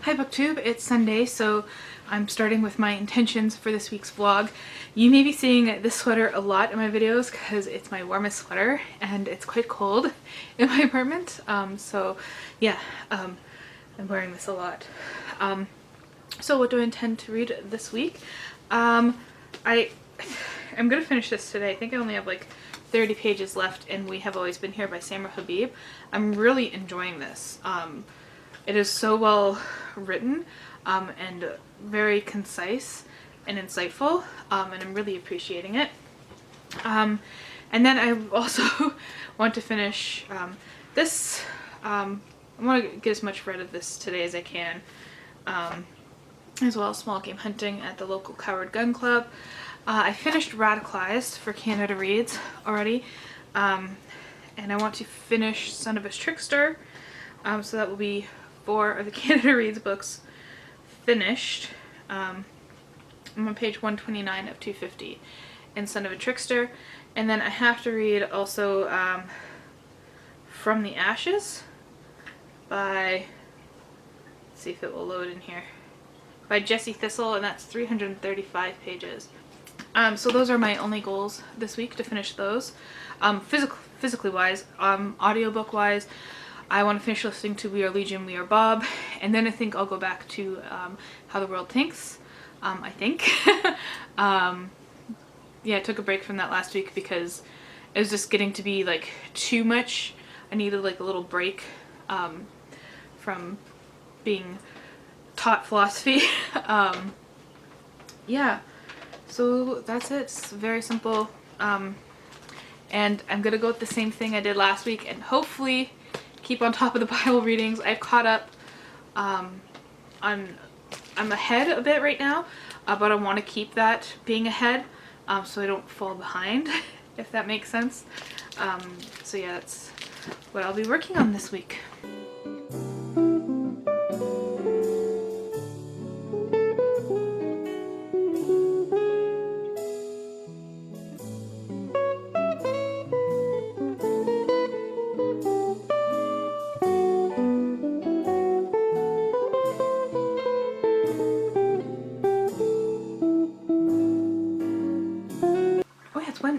Hi BookTube, it's Sunday, so I'm starting with my intentions for this week's vlog. You may be seeing this sweater a lot in my videos because it's my warmest sweater and it's quite cold in my apartment. So yeah, I'm wearing this a lot. So what do I intend to read this week? I'm gonna finish this today. I think I only have like 30 pages left, and We Have Always Been Here by Samra Habib. I'm really enjoying this. It is so well written and very concise and insightful, and I'm really appreciating it. And then I also want to finish this. I want to get as much read of this today as I can, as well as Small Game Hunting at the local Coward Gun Club. I finished Radicalized for Canada Reads already, and I want to finish Son of a Trickster, so that will be 4 of the Canada Reads books finished. I'm on page 129 of 250 in Son of a Trickster, and then I have to read also From the Ashes by, let's see if it will load in here, by Jessie Thistle, and that's 335 pages. So those are my only goals this week, to finish those. Physically wise, audiobook wise, I want to finish listening to We Are Legion, We Are Bob, and then I think I'll go back to How the World Thinks, I think. Yeah, I took a break from that last week because it was just getting to be like too much. I needed like a little break from being taught philosophy. Yeah, so that's it. It's very simple. And I'm gonna go with the same thing I did last week and hopefully keep on top of the Bible readings. I've caught up. I'm ahead a bit right now, but I want to keep that being ahead so I don't fall behind, if that makes sense. So yeah, that's what I'll be working on this week.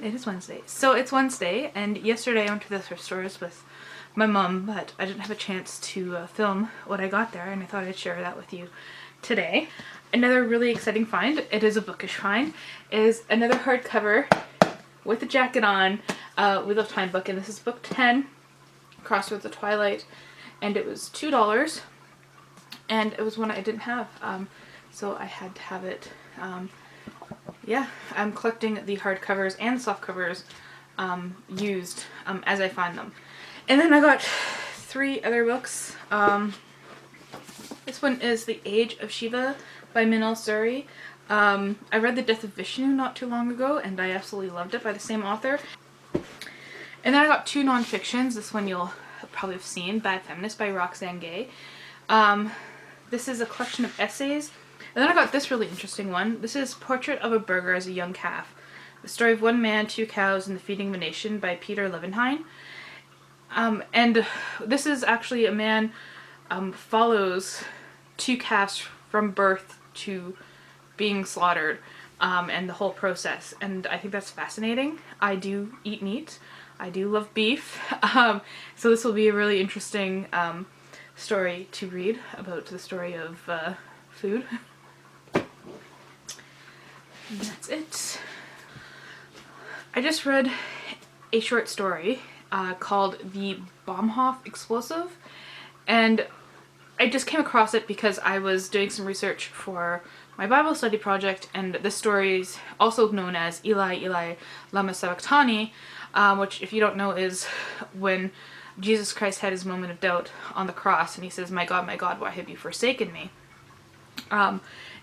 It is Wednesday. So it's Wednesday, and yesterday I went to the thrift stores with my mom, but I didn't have a chance to film what I got there, and I thought I'd share that with you today. Another really exciting find, it is a bookish find, is another hardcover with a jacket on, Wheel of Time book, and this is book 10, Crossroads of Twilight, and it was $2, and it was one I didn't have, so I had to have it. Yeah, I'm collecting the hardcovers and softcovers used as I find them. And then I got 3 other books. This one is The Age of Shiva by Minal Suri. I read The Death of Vishnu not too long ago, and I absolutely loved it, by the same author. And then I got 2 nonfictions. This one you'll probably have seen, Bad Feminist by Roxane Gay. This is a collection of essays. And then I got this really interesting one. This is Portrait of a Burgher as a Young Calf. The Story of One Man, Two Cows, and the Feeding of a Nation by Peter Levenheim. And this is actually a man follows 2 calves from birth to being slaughtered, and the whole process. And I think that's fascinating. I do eat meat. I do love beef. So this will be a really interesting story to read about the story of food. And that's it. I just read a short story called The Baumhof Explosive, and I just came across it because I was doing some research for my Bible study project, and this story is also known as Eli, Eli, lama sabachthani, which, if you don't know, is when Jesus Christ had his moment of doubt on the cross, and he says, my God, why have you forsaken me?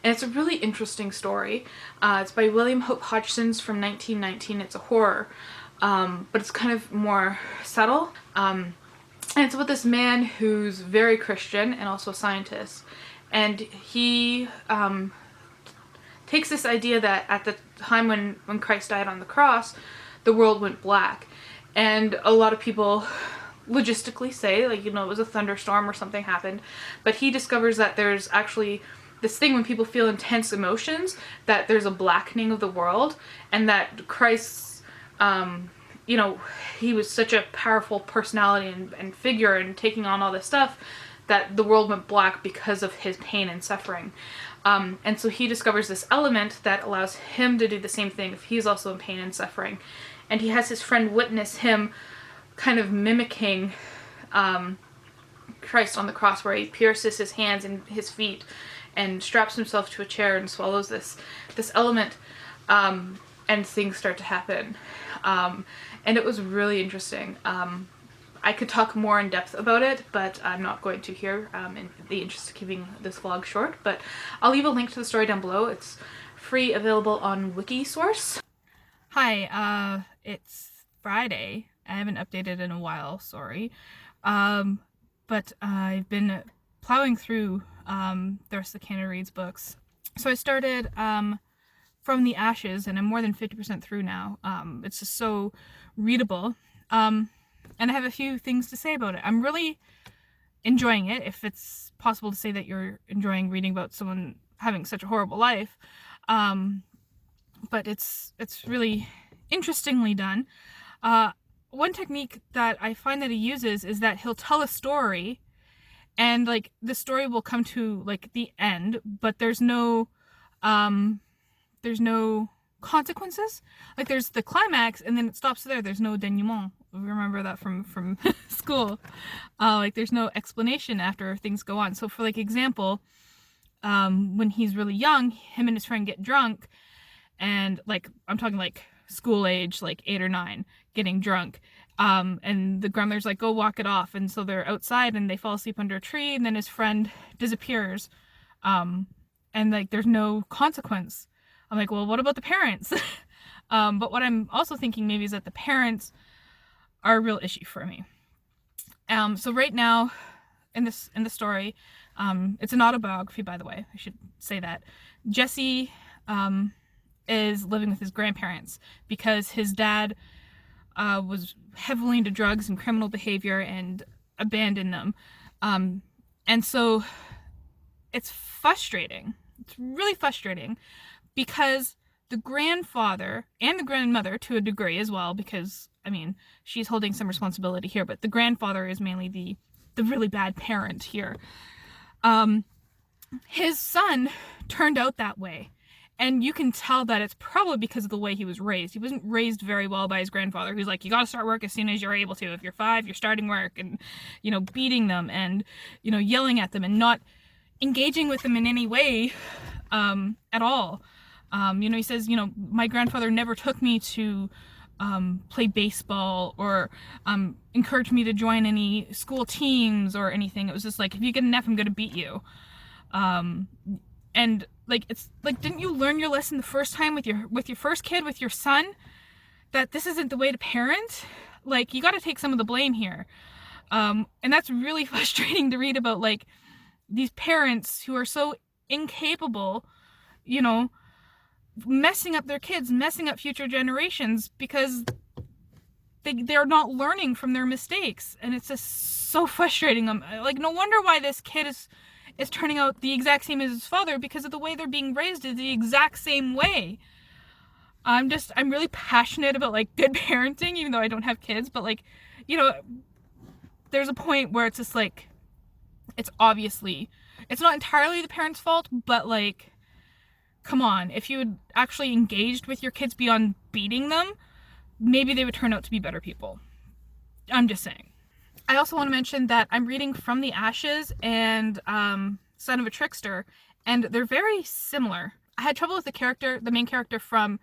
And it's a really interesting story. It's by William Hope Hodgson's from 1919. It's a horror, but it's kind of more subtle. And it's about this man who's very Christian and also a scientist. And he takes this idea that at the time when Christ died on the cross, the world went black. And a lot of people logistically say, like, you know, it was a thunderstorm or something happened, but he discovers that there's actually this thing when people feel intense emotions, that there's a blackening of the world, and that Christ's, you know, he was such a powerful personality and figure and taking on all this stuff that the world went black because of his pain and suffering. And so he discovers this element that allows him to do the same thing if he's also in pain and suffering. And he has his friend witness him kind of mimicking Christ on the cross, where he pierces his hands and his feet and straps himself to a chair and swallows this element, and things start to happen. And it was really interesting. I could talk more in depth about it, but I'm not going to here, in the interest of keeping this vlog short. But I'll leave a link to the story down below. It's free, available on Wikisource. Hi, it's Friday. I haven't updated in a while, sorry. But I've been plowing through the rest of the Canada Reads books. So I started From the Ashes, and I'm more than 50% through now. It's just so readable. And I have a few things to say about it. I'm really enjoying it, if it's possible to say that you're enjoying reading about someone having such a horrible life. But it's really interestingly done. One technique that I find that he uses is that he'll tell a story, and like the story will come to like the end, but there's no consequences. Like there's the climax and then it stops there. There's no denouement. Remember that from school. Like there's no explanation after things go on. So for like example, when he's really young, him and his friend get drunk, and like I'm talking like school age, like 8 or 9, getting drunk. And the grandmother's like, go walk it off. And so they're outside and they fall asleep under a tree, and then his friend disappears. And like there's no consequence. I'm like, well, what about the parents? But what I'm also thinking maybe is that the parents are a real issue for me. So right now in the story, it's an autobiography, by the way, I should say that. Jesse is living with his grandparents because his dad was heavily into drugs and criminal behavior and abandoned them. And so it's frustrating. It's really frustrating because the grandfather and the grandmother, to a degree as well, because I mean she's holding some responsibility here, but the grandfather is mainly the really bad parent here. His son turned out that way, and you can tell that it's probably because of the way he was raised. He wasn't raised very well by his grandfather, who's like, you gotta start work as soon as you're able to. If you're 5, you're starting work, and you know, beating them and, you know, yelling at them and not engaging with them in any way at all. You know, he says, you know, my grandfather never took me to play baseball or encouraged me to join any school teams or anything. It was just like, if you get an F, I'm gonna beat you. And like, it's like, didn't you learn your lesson the first time with your first kid, with your son, that this isn't the way to parent? Like, you got to take some of the blame here. And that's really frustrating to read about, like, these parents who are so incapable, you know, messing up their kids, messing up future generations because they're not learning from their mistakes. And it's just so frustrating. Like, no wonder why this kid is turning out the exact same as his father, because of the way they're being raised is the exact same way. I'm really passionate about like good parenting, even though I don't have kids, but like, you know, there's a point where it's just like, it's obviously, it's not entirely the parents' fault, but like, come on, if you had actually engaged with your kids beyond beating them, maybe they would turn out to be better people. I'm just saying. I also want to mention that I'm reading From the Ashes and Son of a Trickster, and they're very similar. I had trouble with the main character from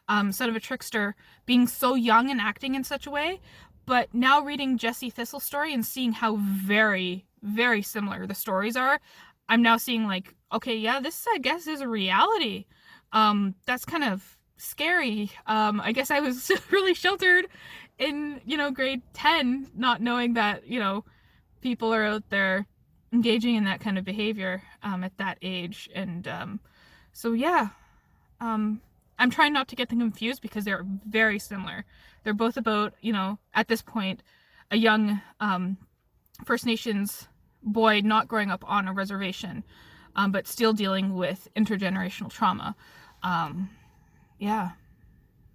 Son of a Trickster being so young and acting in such a way, but now reading Jesse Thistle's story and seeing how very, very similar the stories are, I'm now seeing like, okay, yeah, this I guess is a reality. That's kind of scary. I guess I was really sheltered in, you know, grade 10, not knowing that, you know, people are out there engaging in that kind of behavior at that age. And so yeah, I'm trying not to get them confused because they're very similar. They're both about, you know, at this point, a young First Nations boy not growing up on a reservation, but still dealing with intergenerational trauma. Yeah.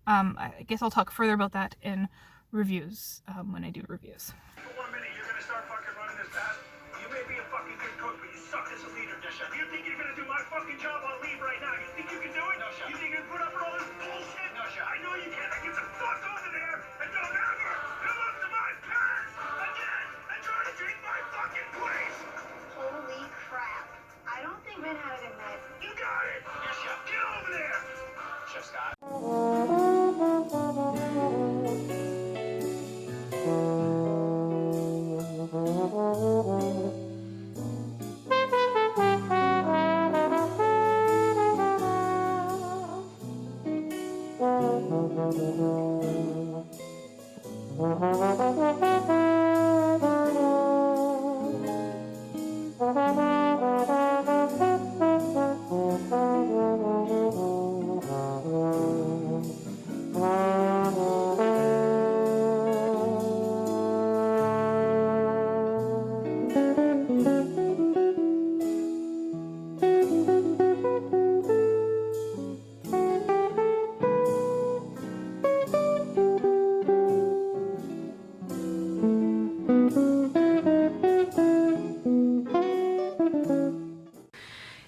I guess I'll talk further about that in reviews, when I do reviews. For 1 minute, you're gonna start fucking running this fast. You may be a fucking good cook, but you suck as a leader, Disha. You think you're gonna do my fucking job on leave right now? You think you can do it? No, Chef. You think you can put up with all this bullshit? No, Chef. I know you can. Now get the fuck over there and don't ever come up to my pants again and try to take my fucking place. Holy crap. I don't think Ben had a good night. You got it. Yes, Chef. Get over there. Chef Scott.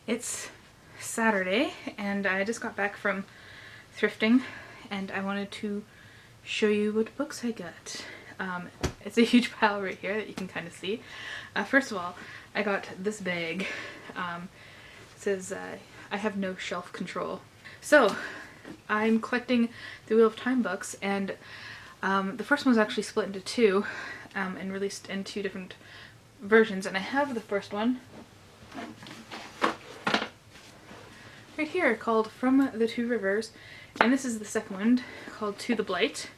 It's Saturday and I just got back from thrifting and I wanted to show you what books I got. It's a huge pile right here that you can kind of see. First of all, I got this bag. It says, I have no shelf control. So, I'm collecting the Wheel of Time books, and the first one was actually split into two and released in two different versions, and I have the first one right here called From the Two Rivers, and this is the second one called To the Blight.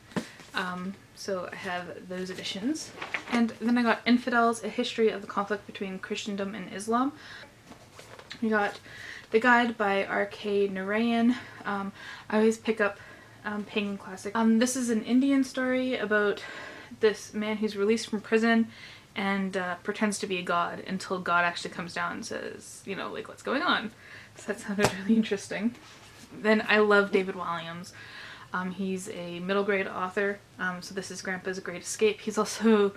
So I have those editions. And then I got Infidels, A History of the Conflict Between Christendom and Islam. We got The Guide by R.K. Narayan. I always pick up Pagan Classic. This is an Indian story about this man who's released from prison and pretends to be a god until God actually comes down and says, you know, like, what's going on? So that sounded really interesting. Then I love David Walliams. He's a middle grade author, so this is Grandpa's Great Escape. He's also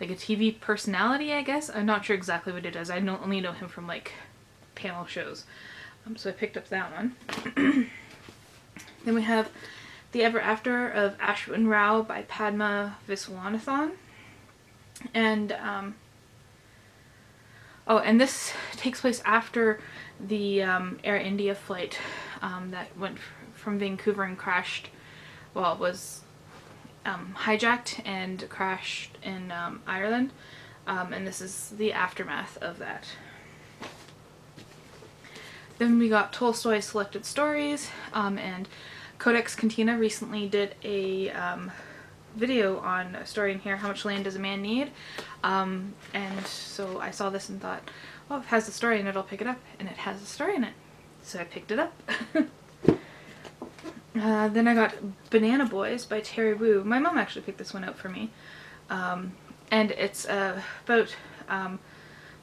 like a TV personality, I guess. I'm not sure exactly what he does. I only know him from like panel shows. So I picked up that one. Then we have The Ever After of Ashwin Rao by Padma Viswanathan. And oh, and this takes place after the Air India flight that went from Vancouver and crashed, well, it was hijacked and crashed in Ireland, and this is the aftermath of that. Then we got Tolstoy Selected Stories, and Codex Cantina recently did a video on a story in here, How Much Land Does a Man Need? And so I saw this and thought, oh, it has a story in it, I'll pick it up. And it has a story in it. So I picked it up. Then I got Bananaboys by Terry Wu. My mom actually picked this one out for me. And it's about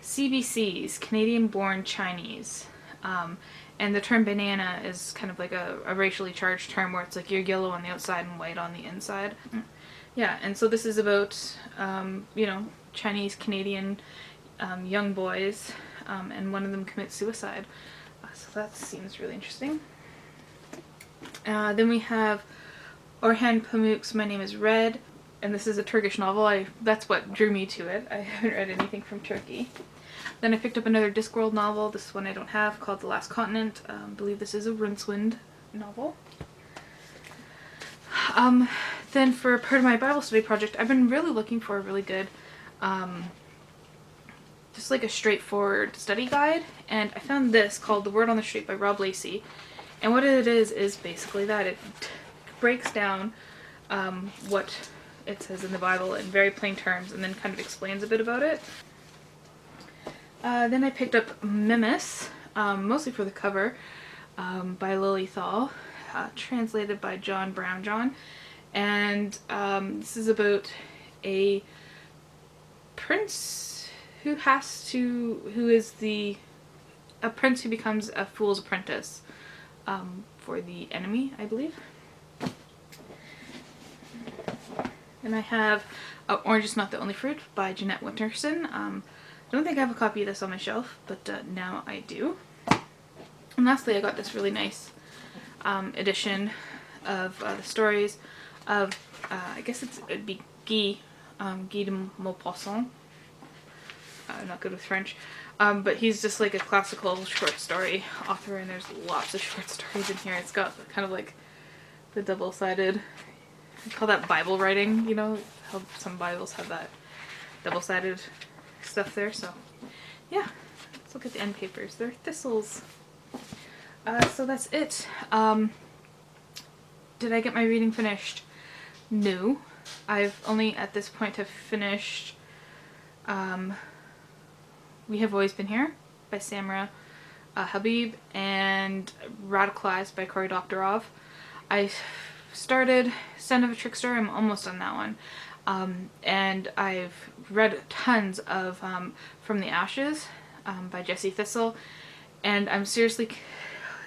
CBCs, Canadian-born Chinese. And the term banana is kind of like a racially charged term where it's like you're yellow on the outside and white on the inside. Yeah, and so this is about, you know, Chinese Canadian young boys, and one of them commits suicide. So that seems really interesting. Then we have Orhan Pamuk's My Name is Red, and this is a Turkish novel. That's what drew me to it. I haven't read anything from Turkey. Then I picked up another Discworld novel, this one I don't have, called The Last Continent. I believe this is a Rincewind novel. Then for part of my Bible study project, I've been really looking for a really good, just like a straightforward study guide, and I found this called The Word on the Street by Rob Lacey. And what it is basically that it breaks down what it says in the Bible in very plain terms and then kind of explains a bit about it. Then I picked up Mimis, mostly for the cover, by Lily Thal, translated by John Brownjohn. And this is about a prince who is a prince who becomes a fool's apprentice for the enemy, I believe. And I have Orange is Not the Only Fruit by Jeanette Winterson. I don't think I have a copy of this on my shelf, but now I do. And lastly, I got this really nice edition of the stories of, I guess it'd be Guy de Maupassant. I'm not good with French. But he's just like a classical short story author, and there's lots of short stories in here. It's got kind of like the double-sided, I call that Bible writing, you know, how some Bibles have that double-sided stuff there. So yeah, let's look at the end papers. They're thistles. So that's it. Did I get my reading finished? No. I've only at this point have finished We Have Always Been Here by Samra Habib and Radicalized by Cory Doctorow. I started Son of a Trickster. I'm almost on that one. And I've read tons of From the Ashes by Jessie Thistle, and I'm seriously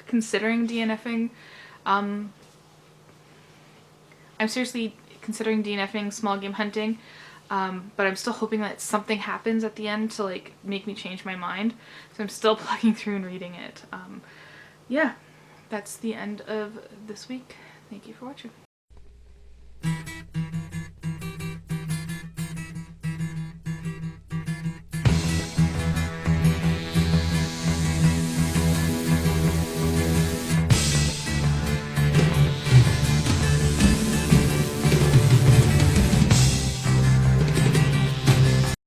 considering DNFing. I'm seriously considering DNFing Small Game Hunting, but I'm still hoping that something happens at the end to like make me change my mind. So I'm still plugging through and reading it. Yeah, that's the end of this week. Thank you for watching.